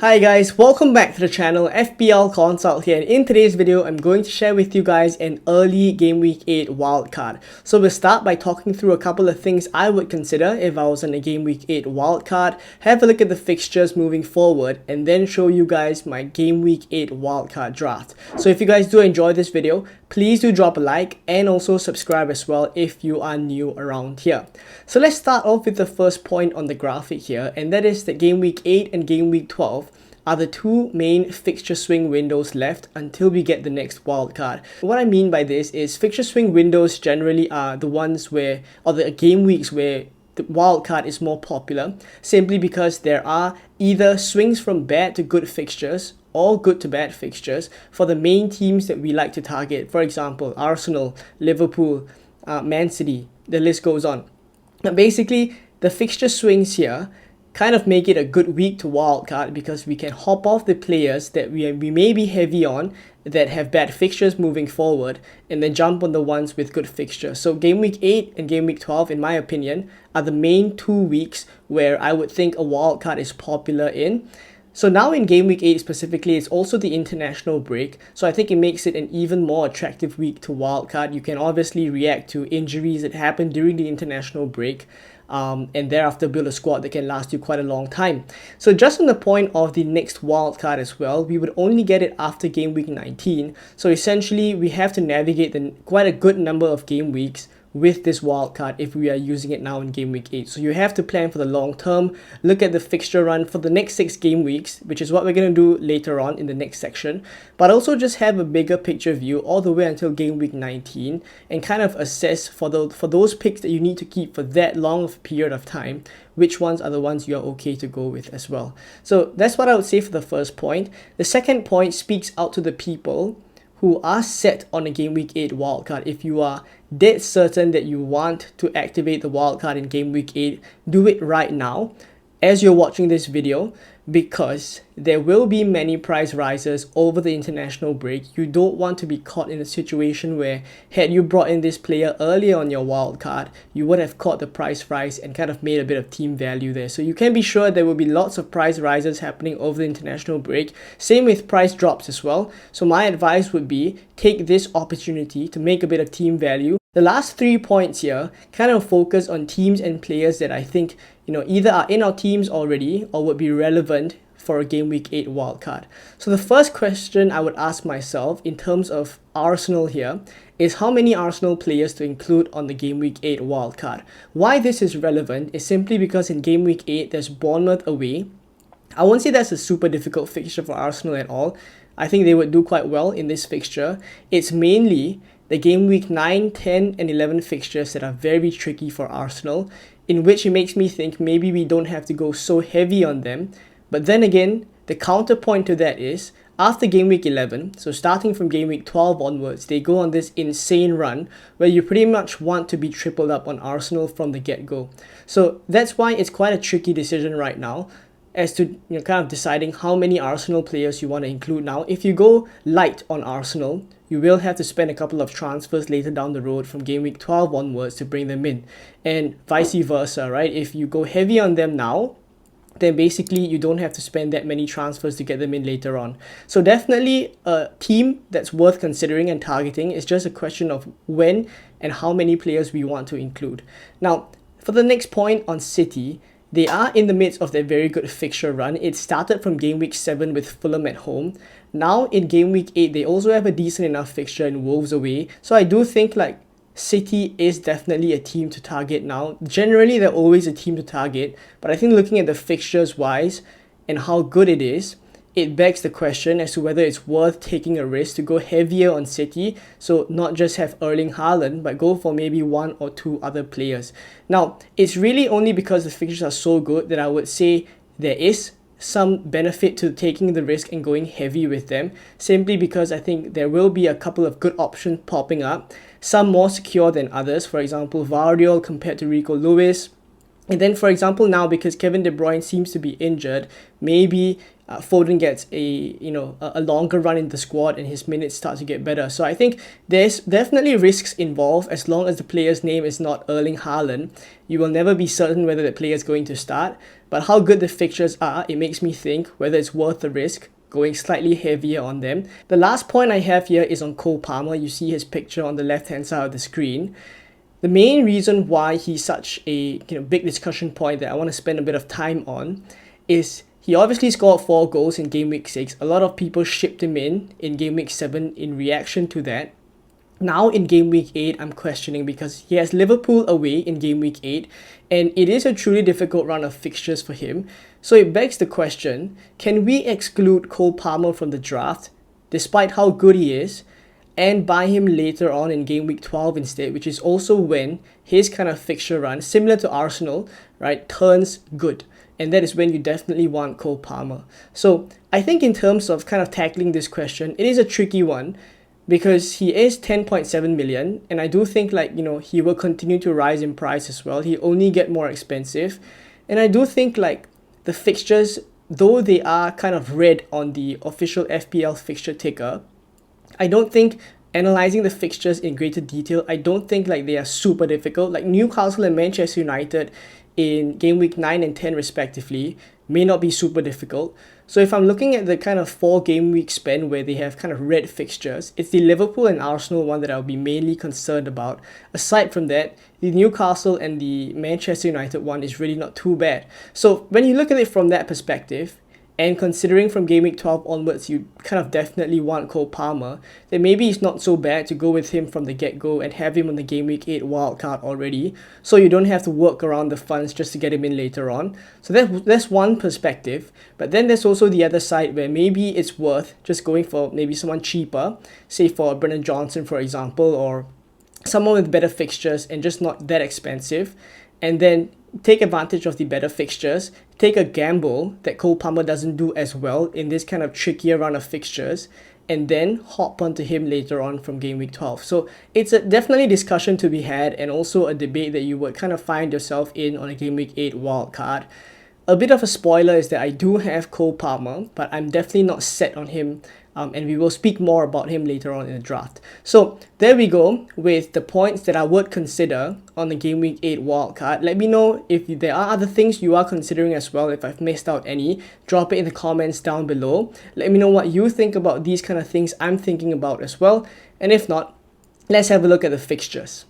Hi guys, welcome back to the channel. FPL Consult here, and in today's video I'm going to share with you guys an early Game Week 8 wildcard. So we'll start by talking through a couple of things I would consider if I was on a Game Week 8 wildcard, have a look at the fixtures moving forward, and then show you guys my Game Week 8 wildcard draft. So if you guys do enjoy this video, please do drop a like and also subscribe as well if you are new around here. So let's start off with the first point on the graphic here, and that is that Game Week 8 and Game Week 12 are the two main fixture swing windows left until we get the next wildcard. What I mean by this is fixture swing windows generally are the ones where, or the game weeks where the wildcard is more popular, simply because there are either swings from bad to good fixtures or good to bad fixtures for the main teams that we like to target. For example, Arsenal, Liverpool, Man City, the list goes on. Now basically, the fixture swings here kind of make it a good week to wildcard because we can hop off the players that we may be heavy on that have bad fixtures moving forward and then jump on the ones with good fixtures. So Game Week 8 and Game Week 12, in my opinion, are the main 2 weeks where I would think a wildcard is popular in. So now in Game Week 8 specifically, it's also the international break, so I think it makes it an even more attractive week to wildcard. You can obviously react to injuries that happen during the international break, and thereafter build a squad that can last you quite a long time. So just on the point of the next wildcard as well, we would only get it after Game Week 19, so essentially we have to navigate quite a good number of game weeks with this wildcard if we are using it now in Game Week 8. So you have to plan for the long term, look at the fixture run for the next 6 game weeks, which is what we're going to do later on in the next section, but also just have a bigger picture view all the way until Game Week 19 and kind of assess for those picks that you need to keep for that long of a period of time, which ones are the ones you're okay to go with as well. So that's what I would say for the first point. The second point speaks out to the people who are set on a Game Week 8 wildcard. If you are dead certain that you want to activate the wildcard in Game Week 8, do it right now as you're watching this video, because there will be many price rises over the international break. You don't want to be caught in a situation where, had you brought in this player earlier on your wildcard, you would have caught the price rise and kind of made a bit of team value there. So you can be sure there will be lots of price rises happening over the international break. Same with price drops as well. So my advice would be take this opportunity to make a bit of team value. The last 3 points here kind of focus on teams and players that I think either are in our teams already or would be relevant for a Game Week 8 wildcard. So the first question I would ask myself in terms of Arsenal here is how many Arsenal players to include on the Game Week 8 wildcard. Why this is relevant is simply because in Game Week 8 there's Bournemouth away. I won't say that's a super difficult fixture for Arsenal at all. I think they would do quite well in this fixture. It's mainly the Game Week 9, 10 and 11 fixtures that are very tricky for Arsenal, in which it makes me think maybe we don't have to go so heavy on them. But then again, the counterpoint to that is, after Game Week 11, so starting from Game Week 12 onwards, they go on this insane run where you pretty much want to be tripled up on Arsenal from the get-go. So that's why it's quite a tricky decision right now as to kind of deciding how many Arsenal players you want to include now. If you go light on Arsenal, you will have to spend a couple of transfers later down the road from Game Week 12 onwards to bring them in, and vice versa, right? If you go heavy on them now, then basically you don't have to spend that many transfers to get them in later on. So definitely a team that's worth considering and targeting. Is just a question of when and how many players we want to include. Now, for the next point on City, they are in the midst of their very good fixture run. It started from Game Week 7 with Fulham at home. Now in Game Week 8, they also have a decent enough fixture in Wolves away. So I do think City is definitely a team to target now. Generally, they're always a team to target, but I think looking at the fixtures wise and how good it is, it begs the question as to whether it's worth taking a risk to go heavier on City. So not just have Erling Haaland, but go for maybe 1 or 2 other players. Now, it's really only because the fixtures are so good that I would say there is some benefit to taking the risk and going heavy with them, simply because I think there will be a couple of good options popping up, some more secure than others. For example, Vardiol compared to Rico Lewis, And then, for example, now because Kevin De Bruyne seems to be injured, maybe Foden gets a longer run in the squad and his minutes start to get better. So I think there's definitely risks involved as long as the player's name is not Erling Haaland. You will never be certain whether the player is going to start. But how good the fixtures are, it makes me think whether it's worth the risk going slightly heavier on them. The last point I have here is on Cole Palmer. You see his picture on the left-hand side of the screen. The main reason why he's such a big discussion point that I want to spend a bit of time on is he obviously scored 4 goals in game week 6. A lot of people shipped him in game week 7 in reaction to that. Now in game week 8, I'm questioning because he has Liverpool away in game week 8 and it is a truly difficult run of fixtures for him. So it begs the question, can we exclude Cole Palmer from the draft despite how good he is and buy him later on in game week 12 instead, which is also when his kind of fixture run, similar to Arsenal, right, turns good. And that is when you definitely want Cole Palmer. So I think in terms of kind of tackling this question, it is a tricky one because he is 10.7 million. And I do think he will continue to rise in price as well. He only get more expensive. And I do think the fixtures, though they are kind of red on the official FPL fixture ticker, I don't think analyzing the fixtures in greater detail, I don't think they are super difficult. Like Newcastle and Manchester United in game week 9 and 10 respectively may not be super difficult. So if I'm looking at the kind of 4 game week span where they have kind of red fixtures, it's the Liverpool and Arsenal one that I'll be mainly concerned about. Aside from that, the Newcastle and the Manchester United one is really not too bad. So when you look at it from that perspective, and considering from game week 12 onwards, you kind of definitely want Cole Palmer, then maybe it's not so bad to go with him from the get-go and have him on the game week 8 wildcard already, so you don't have to work around the funds just to get him in later on. So that's one perspective. But then there's also the other side where maybe it's worth just going for maybe someone cheaper, say for Brennan Johnson, for example, or someone with better fixtures and just not that expensive, and then take advantage of the better fixtures, take a gamble that Cole Palmer doesn't do as well in this kind of trickier run of fixtures, and then hop onto him later on from game week 12. So it's definitely discussion to be had and also a debate that you would kind of find yourself in on a game week 8 wildcard. A bit of a spoiler is that I do have Cole Palmer, but I'm definitely not set on him, and we will speak more about him later on in the draft. So there we go with the points that I would consider on the game week 8 wildcard. Let me know if there are other things you are considering as well. If I've missed out any, drop it in the comments down below. Let me know what you think about these kind of things I'm thinking about as well. And if not, let's have a look at the fixtures.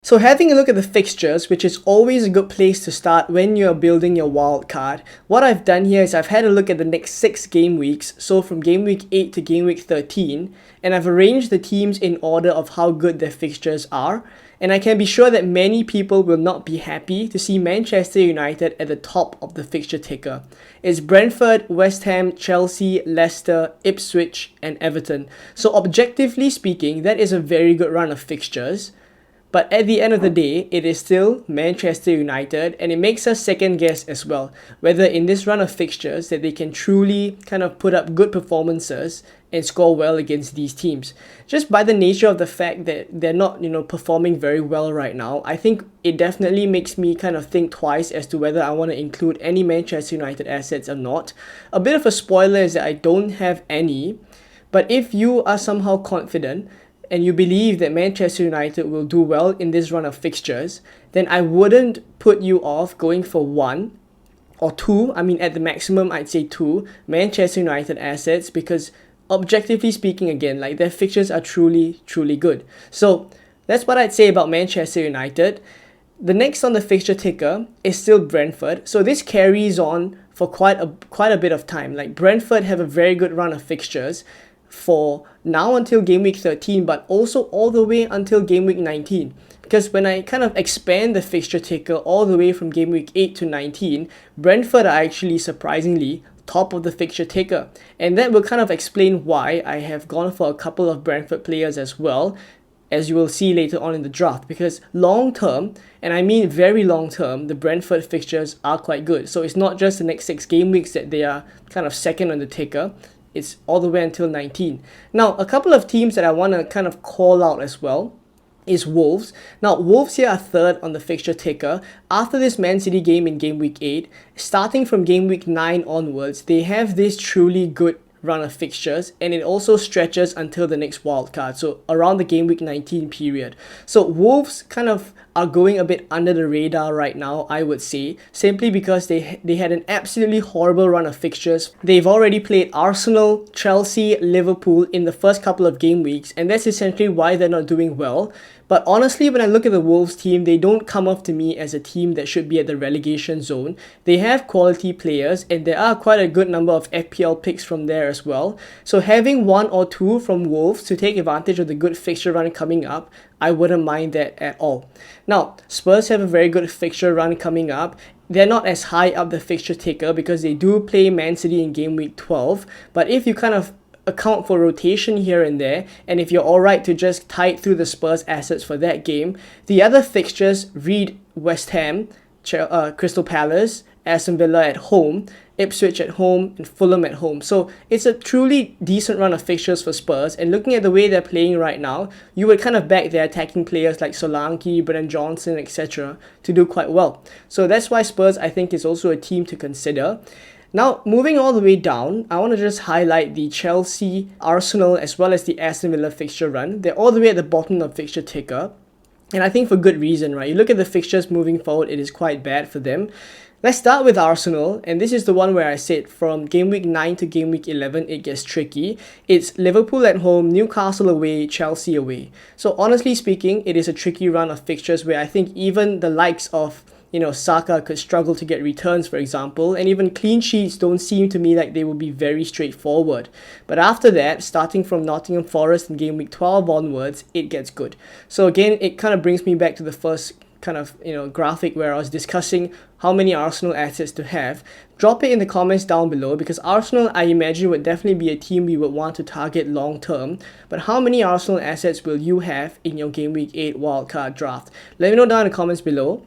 So having a look at the fixtures, which is always a good place to start when you're building your wildcard, what I've done here is I've had a look at the next 6 game weeks, so from game week 8 to game week 13, and I've arranged the teams in order of how good their fixtures are, and I can be sure that many people will not be happy to see Manchester United at the top of the fixture ticker. It's Brentford, West Ham, Chelsea, Leicester, Ipswich, and Everton. So objectively speaking, that is a very good run of fixtures. But at the end of the day, it is still Manchester United, and it makes us second guess as well whether in this run of fixtures that they can truly kind of put up good performances and score well against these teams. Just by the nature of the fact that they're not, performing very well right now, I think it definitely makes me kind of think twice as to whether I want to include any Manchester United assets or not. A bit of a spoiler is that I don't have any, but if you are somehow confident and you believe that Manchester United will do well in this run of fixtures, then I wouldn't put you off going for 1 or 2, at the maximum I'd say 2 Manchester United assets, because objectively speaking again, their fixtures are truly, truly good. So that's what I'd say about Manchester United. The next on the fixture ticker is still Brentford. So this carries on for quite a bit of time. Brentford have a very good run of fixtures for now until game week 13, but also all the way until game week 19. Because when I kind of expand the fixture ticker all the way from game week 8 to 19, Brentford are actually surprisingly top of the fixture ticker. And that will kind of explain why I have gone for a couple of Brentford players as well, as you will see later on in the draft. Because long term, and I mean very long term, the Brentford fixtures are quite good. So it's not just the next 6 game weeks that they are kind of second on the ticker. It's all the way until 19. Now, a couple of teams that I want to kind of call out as well is Wolves. Now, Wolves here are third on the fixture ticker. After this Man City game in game week 8, starting from game week 9 onwards, they have this truly good run of fixtures, and it also stretches until the next wildcard, so around the game week 19 period. So Wolves kind of are going a bit under the radar right now, I would say, simply because they had an absolutely horrible run of fixtures. They've already played Arsenal, Chelsea, Liverpool in the first couple of game weeks, and that's essentially why they're not doing well. But honestly, when I look at the Wolves team, they don't come off to me as a team that should be at the relegation zone. They have quality players, and there are quite a good number of FPL picks from there as well. So having one or two from Wolves to take advantage of the good fixture run coming up, I wouldn't mind that at all. Now, Spurs have a very good fixture run coming up. They're not as high up the fixture ticker because they do play Man City in game week 12. But if you kind of account for rotation here and there, and if you're alright to just tide through the Spurs assets for that game, the other fixtures read West Ham, Crystal Palace, Aston Villa at home, Ipswich at home, and Fulham at home. So it's a truly decent run of fixtures for Spurs, and looking at the way they're playing right now, you would kind of back their attacking players like Solanke, Brennan Johnson, etc. to do quite well. So that's why Spurs, I think, is also a team to consider. Now, moving all the way down, I want to just highlight the Chelsea, Arsenal, as well as the Aston Villa fixture run. They're all the way at the bottom of fixture ticker, and I think for good reason, right? You look at the fixtures moving forward, it is quite bad for them. Let's start with Arsenal, and this is the one where I said from game week 9 to game week 11, it gets tricky. It's Liverpool at home, Newcastle away, Chelsea away. So honestly speaking, it is a tricky run of fixtures where I think even the likes of Saka could struggle to get returns, for example, and even clean sheets don't seem to me like they will be very straightforward. But after that, starting from Nottingham Forest in game week 12 onwards, it gets good. So again, it kind of brings me back to the first kind of graphic where I was discussing how many Arsenal assets to have. Drop it in the comments down below, because Arsenal, I imagine, would definitely be a team we would want to target long term. But how many Arsenal assets will you have in your game week 8 wildcard draft? Let me know down in the comments below.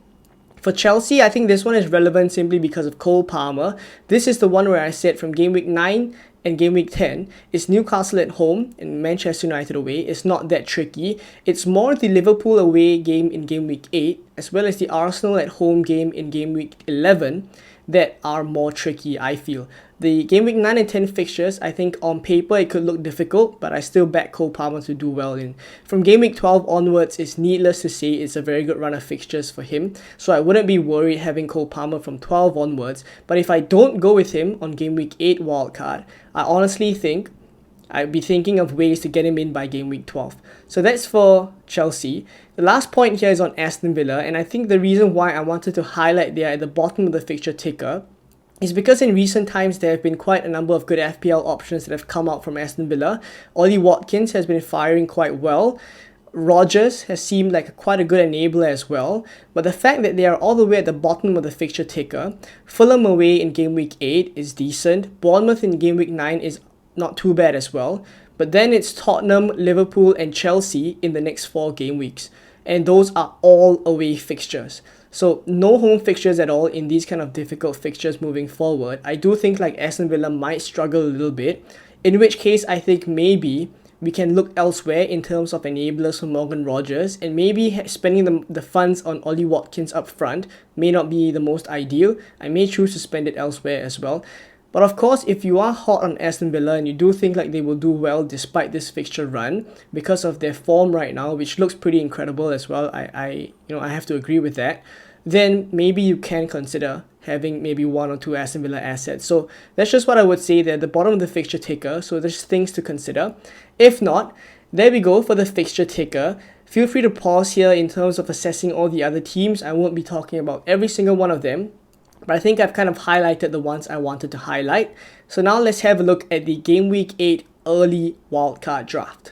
For Chelsea, I think this one is relevant simply because of Cole Palmer. This is the one where I said from game week 9 and game week 10, it's Newcastle at home and Manchester United away. It's not that tricky. It's more the Liverpool away game in game week 8, as well as the Arsenal at home game in game week 11 that are more tricky, I feel. The game week 9 and 10 fixtures, I think on paper it could look difficult, but I still back Cole Palmer to do well in. From game week 12 onwards, it's needless to say it's a very good run of fixtures for him, so I wouldn't be worried having Cole Palmer from 12 onwards. But if I don't go with him on game week 8 wildcard, I honestly think I'd be thinking of ways to get him in by game week 12. So that's for Chelsea. The last point here is on Aston Villa, and I think the reason why I wanted to highlight there at the bottom of the fixture ticker is because in recent times there have been quite a number of good FPL options that have come out from Aston Villa. Ollie Watkins has been firing quite well. Rodgers has seemed like quite a good enabler as well. But the fact that they are all the way at the bottom of the fixture ticker, Fulham away in game week 8 is decent. Bournemouth in game week 9 is not too bad as well. But then it's Tottenham, Liverpool and Chelsea in the next 4 game weeks. And those are all away fixtures. So no home fixtures at all in these kind of difficult fixtures moving forward. I do think like Aston Villa might struggle a little bit, in which case I think maybe we can look elsewhere in terms of enablers for Morgan Rodgers, and maybe spending the funds on Ollie Watkins up front may not be the most ideal. I may choose to spend it elsewhere as well. But of course, if you are hot on Aston Villa and you do think like they will do well despite this fixture run because of their form right now, which looks pretty incredible as well, I have to agree with that, then maybe you can consider having maybe 1 or 2 Aston Villa assets. So that's just what I would say there at the bottom of the fixture ticker. So there's things to consider. If not, there we go for the fixture ticker. Feel free to pause here in terms of assessing all the other teams. I won't be talking about every single one of them, but I think I've kind of highlighted the ones I wanted to highlight. So now let's have a look at the Game Week 8 early wildcard draft.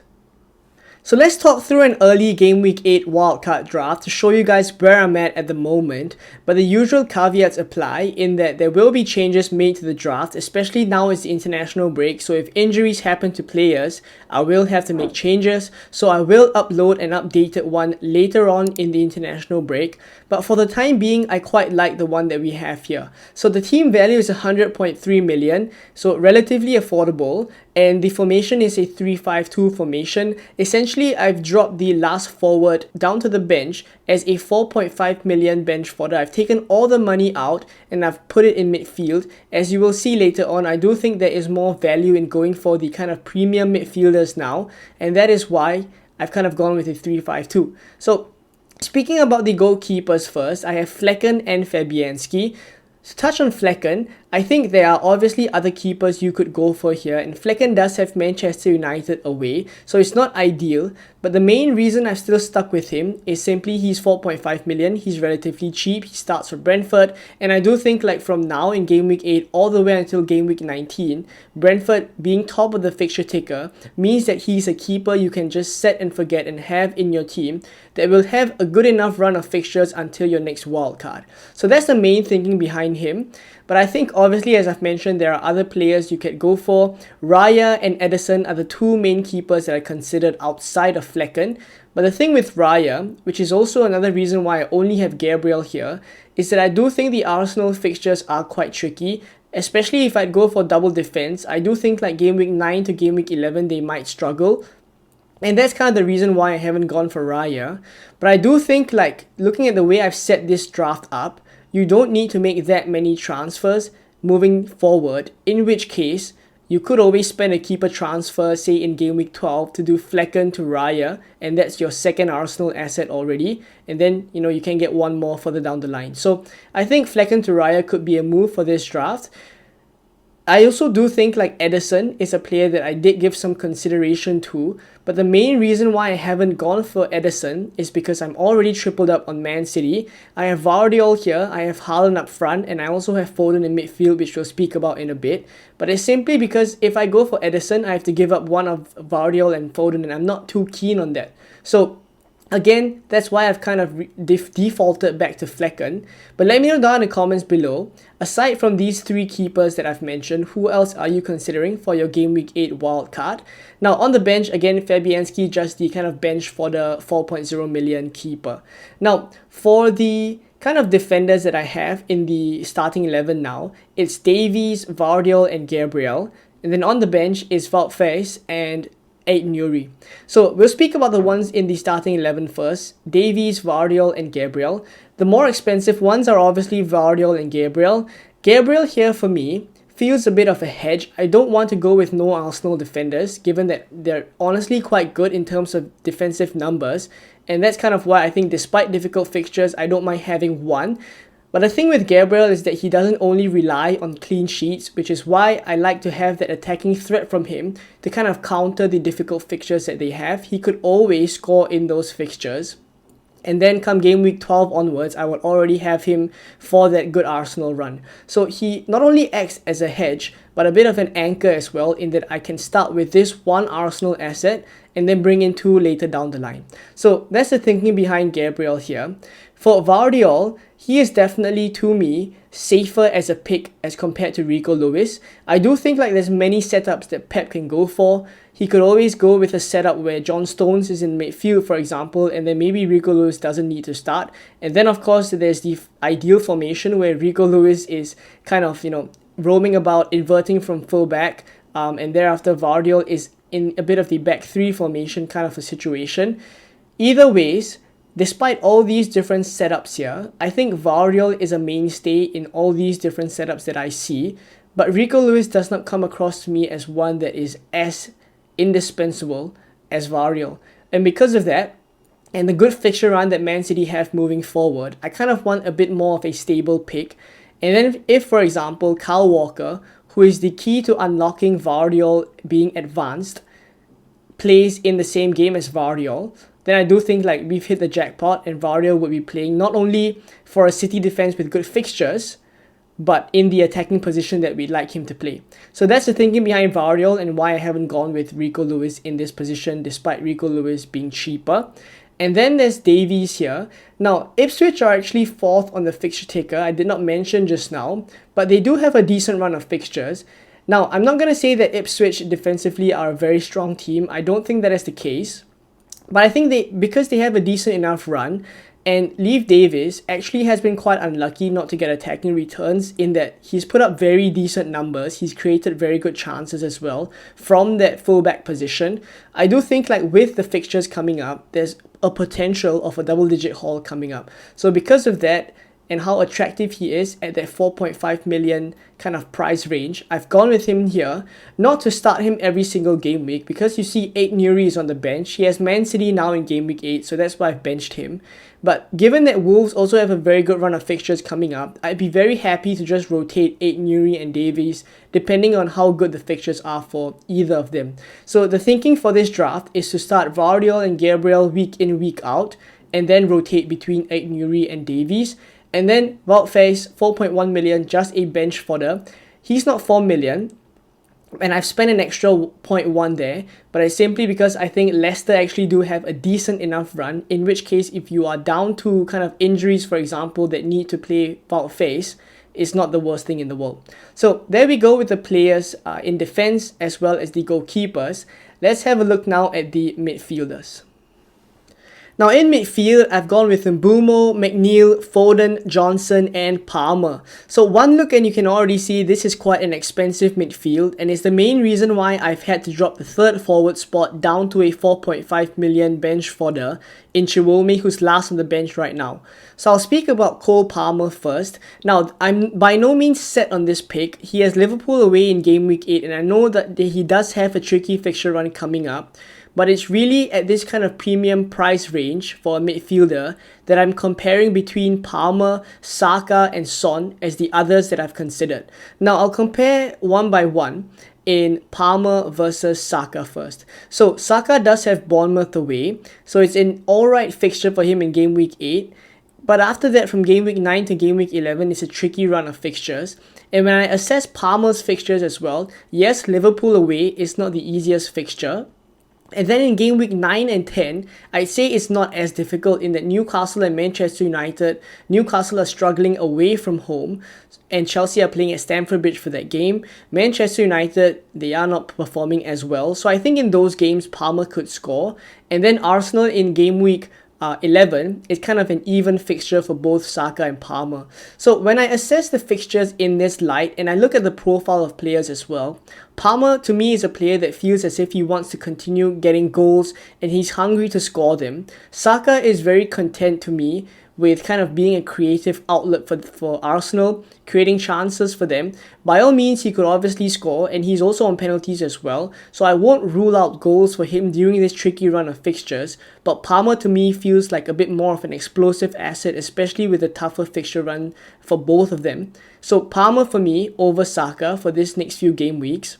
So let's talk through an early Game Week 8 wildcard draft to show you guys where I'm at the moment, but the usual caveats apply in that there will be changes made to the draft, especially now it's the international break, so if injuries happen to players, I will have to make changes, so I will upload an updated one later on in the international break, but for the time being, I quite like the one that we have here. So the team value is 100.3 million, so relatively affordable, and the formation is a 3-5-2 formation. Essentially, I've dropped the last forward down to the bench as a 4.5 million bench fodder. I've taken all the money out and I've put it in midfield. As you will see later on, I do think there is more value in going for the kind of premium midfielders now, and that is why I've kind of gone with a 3-5-2. So speaking about the goalkeepers first, I have Flecken and Fabianski. To touch on Flecken, I think there are obviously other keepers you could go for here, and Flecken does have Manchester United away, so it's not ideal, but the main reason I've still stuck with him is simply he's 4.5 million, he's relatively cheap, he starts for Brentford, and I do think like from now in game week 8 all the way until game week 19, Brentford being top of the fixture ticker means that he's a keeper you can just set and forget and have in your team that will have a good enough run of fixtures until your next wildcard. So that's the main thinking behind him. But I think obviously, as I've mentioned, there are other players you could go for. Raya and Edison are the two main keepers that I considered outside of Flecken. But the thing with Raya, which is also another reason why I only have Gabriel here, is that I do think the Arsenal fixtures are quite tricky. Especially if I'd go for double defense, I do think like game week 9 to game week 11 they might struggle. And that's kind of the reason why I haven't gone for Raya. But I do think like looking at the way I've set this draft up, you don't need to make that many transfers moving forward, in which case you could always spend a keeper transfer, say in game week 12, to do Flecken to Raya, and that's your second Arsenal asset already, and then you can get one more further down the line. So I think Flecken to Raya could be a move for this draft. I also do think like Edison is a player that I did give some consideration to, but the main reason why I haven't gone for Edison is because I'm already tripled up on Man City. I have Vardiol here, I have Haaland up front, and I also have Foden in midfield, which we'll speak about in a bit. But it's simply because if I go for Edison, I have to give up one of Vardiol and Foden, and I'm not too keen on that. So again, that's why I've kind of defaulted back to Flecken. But let me know down in the comments below, aside from these three keepers that I've mentioned, who else are you considering for your Game Week 8 wildcard? Now, on the bench, again, Fabianski just the kind of bench for the 4.0 million keeper. Now, for the kind of defenders that I have in the starting 11 now, it's Davies, Vardiol, and Gabriel. And then on the bench is Wout and Nuri. So we'll speak about the ones in the starting 11 first. Davies, Vardiol, and Gabriel. The more expensive ones are obviously Vardiol and Gabriel. Gabriel here for me feels a bit of a hedge. I don't want to go with no Arsenal defenders, given that they're honestly quite good in terms of defensive numbers, and that's kind of why I think despite difficult fixtures, I don't mind having one. But the thing with Gabriel is that he doesn't only rely on clean sheets, which is why I like to have that attacking threat from him to kind of counter the difficult fixtures that they have. He could always score in those fixtures. And then come game week 12 onwards, I will already have him for that good Arsenal run. So he not only acts as a hedge, but a bit of an anchor as well, in that I can start with this one Arsenal asset and then bring in two later down the line. So that's the thinking behind Gabriel here. For Vardiol, he is definitely, to me, safer as a pick as compared to Rico Lewis. I do think like there's many setups that Pep can go for. He could always go with a setup where John Stones is in midfield, for example, and then maybe Rico Lewis doesn't need to start. And then, of course, there's the ideal formation where Rico Lewis is kind of, roaming about, inverting from full back, and thereafter Vardiol is in a bit of the back three formation kind of a situation. Either ways, despite all these different setups here, I think Vardiol is a mainstay in all these different setups that I see, but Rico Lewis does not come across to me as one that is as indispensable as Vardiol. And because of that, and the good fixture run that Man City have moving forward, I kind of want a bit more of a stable pick. And then if, for example, Kyle Walker, who is the key to unlocking Vardiol being advanced, plays in the same game as Vardiol, then I do think like we've hit the jackpot, and Vardiol would be playing not only for a City defense with good fixtures, but in the attacking position that we'd like him to play. So that's the thinking behind Vardiol and why I haven't gone with Rico Lewis in this position, despite Rico Lewis being cheaper. And then there's Davies here. Now, Ipswich are actually 4th on the fixture ticker. I did not mention just now, but they do have a decent run of fixtures. Now, I'm not going to say that Ipswich defensively are a very strong team. I don't think that is the case. But I think because they have a decent enough run, And Leif Davis actually has been quite unlucky not to get attacking returns in that he's put up very decent numbers. He's created very good chances as well from that fullback position. I do think like with the fixtures coming up, there's a potential of a double-digit haul coming up. So because of that, and how attractive he is at that 4.5 million kind of price range, I've gone with him here, not to start him every single game week, because you see 8 Nuri is on the bench. He has Man City now in game week 8, so that's why I've benched him. But given that Wolves also have a very good run of fixtures coming up, I'd be very happy to just rotate 8 Nuri and Davies, depending on how good the fixtures are for either of them. So the thinking for this draft is to start Vardiol and Gabriel week in, week out, and then rotate between 8 Nuri and Davies. And then Wout Faes, 4.1 million, just a bench fodder. He's not 4 million, and I've spent an extra 0.1 there, but it's simply because I think Leicester actually do have a decent enough run, in which case if you are down to kind of injuries, for example, that need to play Wout Faes, it's not the worst thing in the world. So there we go with the players in defense as well as the goalkeepers. Let's have a look now at the midfielders. Now in midfield, I've gone with Mbeumo, McNeil, Foden, Johnson and Palmer. So one look and you can already see this is quite an expensive midfield, and it's the main reason why I've had to drop the third forward spot down to a 4.5 million bench fodder in Chiwome, who's last on the bench right now. So I'll speak about Cole Palmer first. Now, I'm by no means set on this pick. He has Liverpool away in game week 8, and I know that he does have a tricky fixture run coming up. But it's really at this kind of premium price range for a midfielder that I'm comparing between Palmer, Saka and Son as the others that I've considered. Now I'll compare one by one in Palmer versus Saka first. So Saka does have Bournemouth away, so it's an alright fixture for him in game week 8. But after that, from game week 9 to game week 11, it's a tricky run of fixtures. And when I assess Palmer's fixtures as well, yes, Liverpool away is not the easiest fixture. And then in game week 9 and 10, I'd say it's not as difficult in that Newcastle and Manchester United, Newcastle are struggling away from home and Chelsea are playing at Stamford Bridge for that game. Manchester United, they are not performing as well. So I think in those games, Palmer could score. And then Arsenal in game week 11 is kind of an even fixture for both Saka and Palmer. So when I assess the fixtures in this light and I look at the profile of players as well, Palmer to me is a player that feels as if he wants to continue getting goals and he's hungry to score them. Saka is very content to me with kind of being a creative outlet for Arsenal, creating chances for them. By all means, he could obviously score, and he's also on penalties as well, so I won't rule out goals for him during this tricky run of fixtures, but Palmer to me feels like a bit more of an explosive asset, especially with a tougher fixture run for both of them. So Palmer for me over Saka for this next few game weeks.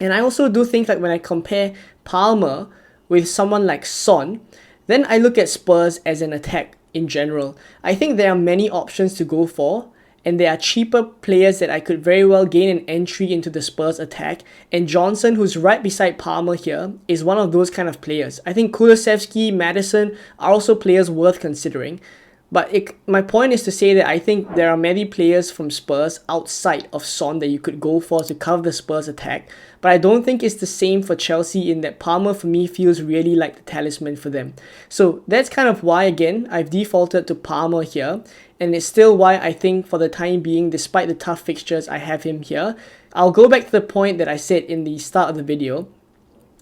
And I also do think like when I compare Palmer with someone like Son, then I look at Spurs as an attack in general. I think there are many options to go for, and there are cheaper players that I could very well gain an entry into the Spurs attack, and Johnson, who's right beside Palmer here, is one of those kind of players. I think Kulusevski, Maddison are also players worth considering. But my point is to say that I think there are many players from Spurs outside of Son that you could go for to cover the Spurs attack. But I don't think it's the same for Chelsea in that Palmer for me feels really like the talisman for them. So that's kind of why, again, I've defaulted to Palmer here. And it's still why I think for the time being, despite the tough fixtures, I have him here. I'll go back to the point that I said in the start of the video,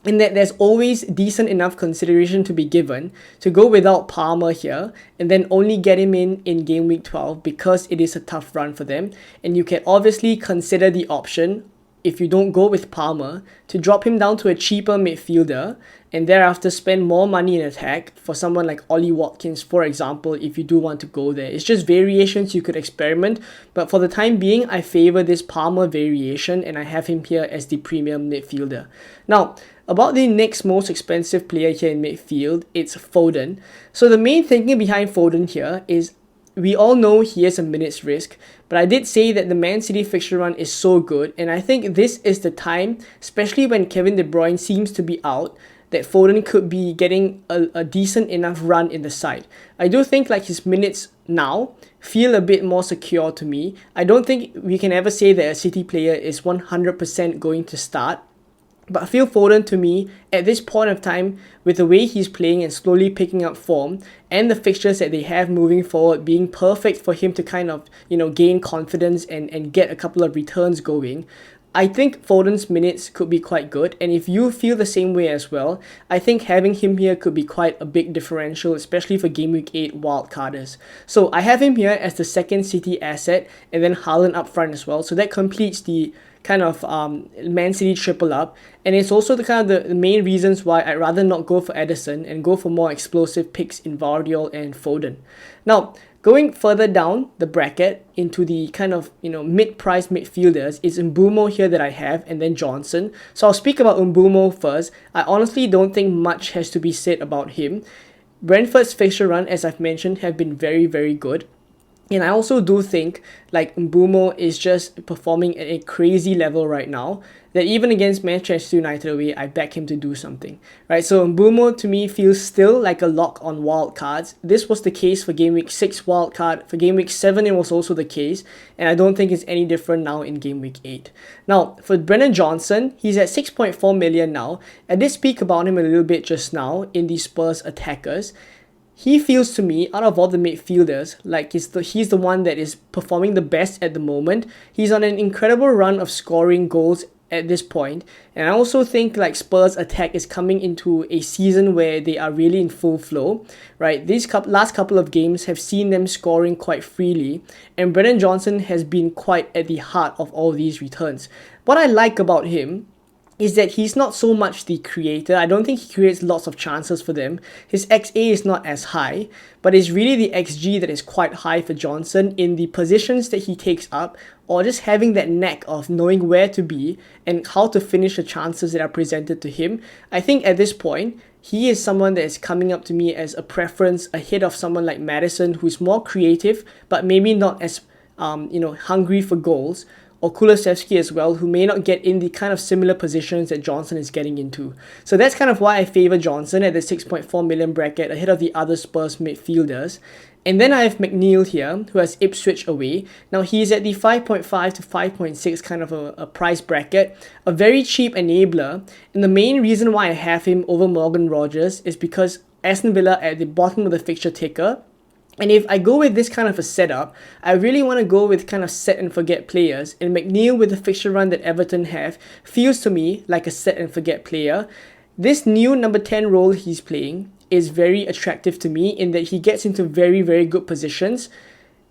in that there's always decent enough consideration to be given to go without Palmer here and then only get him in game week 12 because it is a tough run for them. And you can obviously consider the option, if you don't go with Palmer, to drop him down to a cheaper midfielder and thereafter spend more money in attack for someone like Ollie Watkins, for example, if you do want to go there. It's just variations you could experiment, but for the time being, I favor this Palmer variation and I have him here as the premium midfielder. Now, about the next most expensive player here in midfield, it's Foden. So the main thinking behind Foden here is we all know he has a minutes risk, but I did say that the Man City fixture run is so good, and I think this is the time, especially when Kevin De Bruyne seems to be out, that Foden could be getting a decent enough run in the side. I do think like his minutes now feel a bit more secure to me. I don't think we can ever say that a City player is 100% going to start. But Phil Foden, to me, at this point of time, with the way he's playing and slowly picking up form, and the fixtures that they have moving forward being perfect for him to kind of, gain confidence and get a couple of returns going, I think Foden's minutes could be quite good. And if you feel the same way as well, I think having him here could be quite a big differential, especially for Game Week 8 wildcarders. So I have him here as the second City asset, and then Haaland up front as well. So that completes the kind of Man City triple up, and it's also the kind of the main reasons why I'd rather not go for Ederson and go for more explosive picks in Vardiol and Foden. Now, going further down the bracket into the kind of mid-price midfielders, it's Mbeumo here that I have, and then Johnson. So I'll speak about Mbeumo first. I honestly don't think much has to be said about him. Brentford's fixture run, as I've mentioned, have been very, very good. And I also do think like Mbeumo is just performing at a crazy level right now, that even against Manchester United away, I back him to do something, right? So Mbeumo to me feels still like a lock on wildcards. This was the case for Game Week 6 wildcard. For Game Week 7, it was also the case. And I don't think it's any different now in Game Week 8. Now, for Brennan Johnson, he's at 6.4 million now. I did speak about him a little bit just now in the Spurs attackers. He feels to me, out of all the midfielders, like he's the one that is performing the best at the moment. He's on an incredible run of scoring goals at this point. And I also think like Spurs attack is coming into a season where they are really in full flow, right? These last couple of games have seen them scoring quite freely. And Brennan Johnson has been quite at the heart of all these returns. What I like about him is that he's not so much the creator. I don't think he creates lots of chances for them. His XA is not as high, but it's really the XG that is quite high for Johnson in the positions that he takes up, or just having that knack of knowing where to be and how to finish the chances that are presented to him. I think at this point, he is someone that is coming up to me as a preference ahead of someone like Maddison, who's more creative, but maybe not as hungry for goals, or Kulusevski as well, who may not get in the kind of similar positions that Johnson is getting into. So that's kind of why I favor Johnson at the 6.4 million bracket ahead of the other Spurs midfielders. And then I have McNeil here, who has Ipswich away. Now he's at the 5.5 to 5.6 kind of a price bracket, a very cheap enabler. And the main reason why I have him over Morgan Rogers is because Aston Villa at the bottom of the fixture ticker. And if I go with this kind of a setup, I really want to go with kind of set and forget players. And McNeil with the fixture run that Everton have feels to me like a set and forget player. This new number 10 role he's playing is very attractive to me in that he gets into very, very good positions.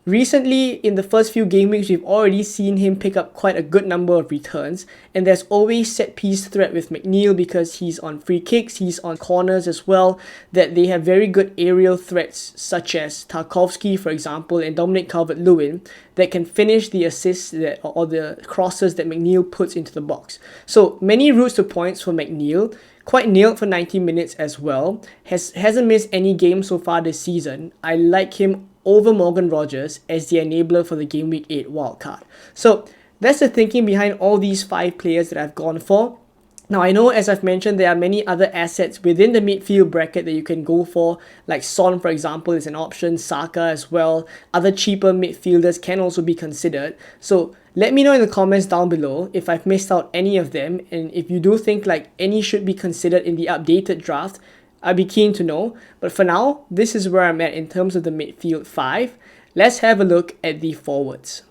Recently, in the first few game weeks, we've already seen him pick up quite a good number of returns, and there's always set-piece threat with McNeil because he's on free kicks, he's on corners as well, that they have very good aerial threats such as Tarkowski, for example, and Dominic Calvert-Lewin that can finish the assists or the crosses that McNeil puts into the box. So many routes to points for McNeil. Quite nailed for 90 minutes as well. Hasn't missed any game so far this season. I like him over Morgan Rogers as the enabler for the Game Week 8 wildcard. So that's the thinking behind all these 5 players that I've gone for. Now I know, as I've mentioned, there are many other assets within the midfield bracket that you can go for, like Son, for example, is an option, Saka as well. Other cheaper midfielders can also be considered. So let me know in the comments down below if I've missed out any of them, and if you do think like any should be considered in the updated draft, I'd be keen to know. But for now, this is where I'm at in terms of the midfield 5. Let's have a look at the forwards.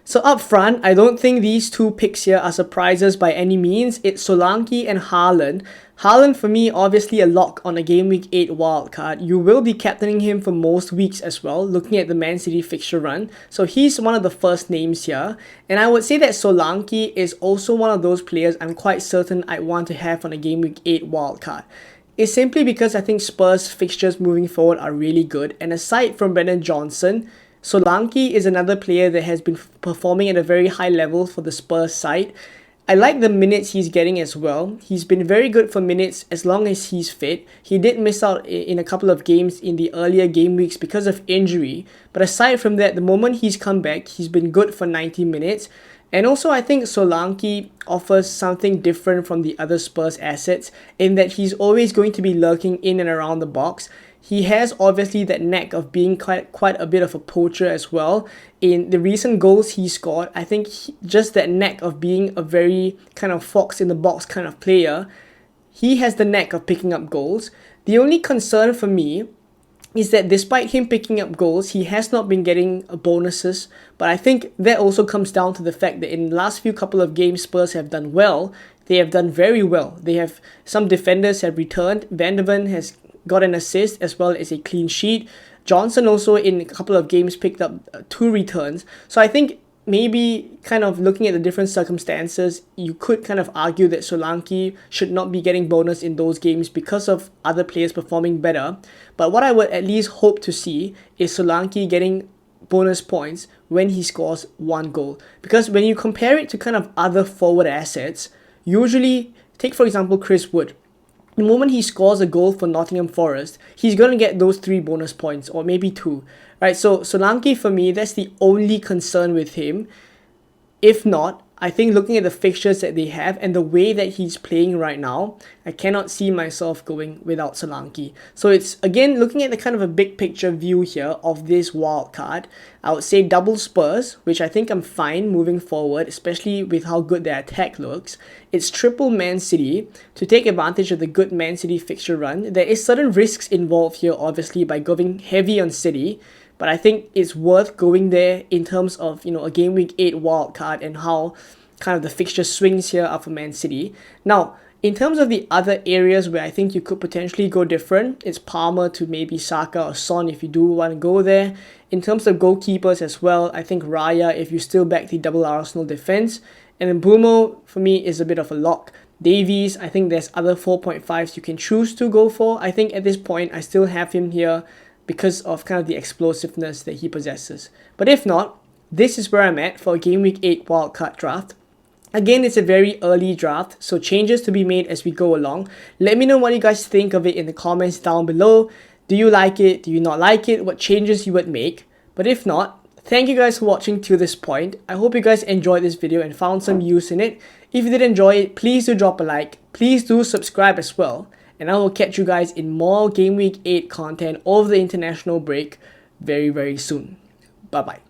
So up front, I don't think these 2 picks here are surprises by any means. It's Solanke and Haaland. Haaland for me, obviously a lock on a Game Week 8 wildcard. You will be captaining him for most weeks as well, looking at the Man City fixture run. So he's one of the first names here. And I would say that Solanke is also one of those players I'm quite certain I want to have on a Game Week 8 wildcard. It's simply because I think Spurs fixtures moving forward are really good. And aside from Brennan Johnson, Solanke is another player that has been performing at a very high level for the Spurs side. I like the minutes he's getting as well. He's been very good for minutes as long as he's fit. He did miss out in a couple of games in the earlier game weeks because of injury. But aside from that, the moment he's come back, he's been good for 90 minutes. And also, I think Solanke offers something different from the other Spurs assets in that he's always going to be lurking in and around the box. he has obviously that knack of being quite a bit of a poacher as well. In the recent goals he scored, I think just that knack of being a very kind of fox in the box kind of player, he has the knack of picking up goals. The only concern for me is that despite him picking up goals, he has not been getting bonuses. But I think that also comes down to the fact that in the last few couple of games, Spurs have done well. They have done very well. They have some defenders have returned. Van de Ven has got an assist as well as a clean sheet. Johnson also in a couple of games picked up 2 returns. So I think maybe kind of looking at the different circumstances, you could kind of argue that Solanke should not be getting bonus in those games because of other players performing better. But what I would at least hope to see is Solanke getting bonus points when he scores 1 goal. Because when you compare it to kind of other forward assets, usually, take for example Chris Wood. The moment he scores a goal for Nottingham Forest, he's going to get those 3 bonus points, or maybe 2. Right, so Solanke for me, that's the only concern with him. If not, I think looking at the fixtures that they have and the way that he's playing right now, I cannot see myself going without Solanke. So it's, again, looking at the kind of a big picture view here of this wild card, I would say double Spurs, which I think I'm fine moving forward, especially with how good their attack looks. It's triple Man City to take advantage of the good Man City fixture run. There is certain risks involved here, obviously, by going heavy on City. But I think it's worth going there in terms of, a Game Week 8 wildcard and how kind of the fixture swings here are for Man City. Now, in terms of the other areas where I think you could potentially go different, it's Palmer to maybe Saka or Son if you do want to go there. In terms of goalkeepers as well, I think Raya if you still back the double Arsenal defense. And then Brumo, for me, is a bit of a lock. Davies, I think there's other 4.5s you can choose to go for. I think at this point, I still have him here because of kind of the explosiveness that he possesses. But if not, this is where I'm at for a Game Week 8 wildcard draft. Again, it's a very early draft, so changes to be made as we go along. Let me know what you guys think of it in the comments down below. Do you like it? Do you not like it? What changes you would make? But if not, thank you guys for watching to this point. I hope you guys enjoyed this video and found some use in it. If you did enjoy it, please do drop a like. Please do subscribe as well. And I will catch you guys in more Game Week 8 content over the international break very, very soon. Bye-bye.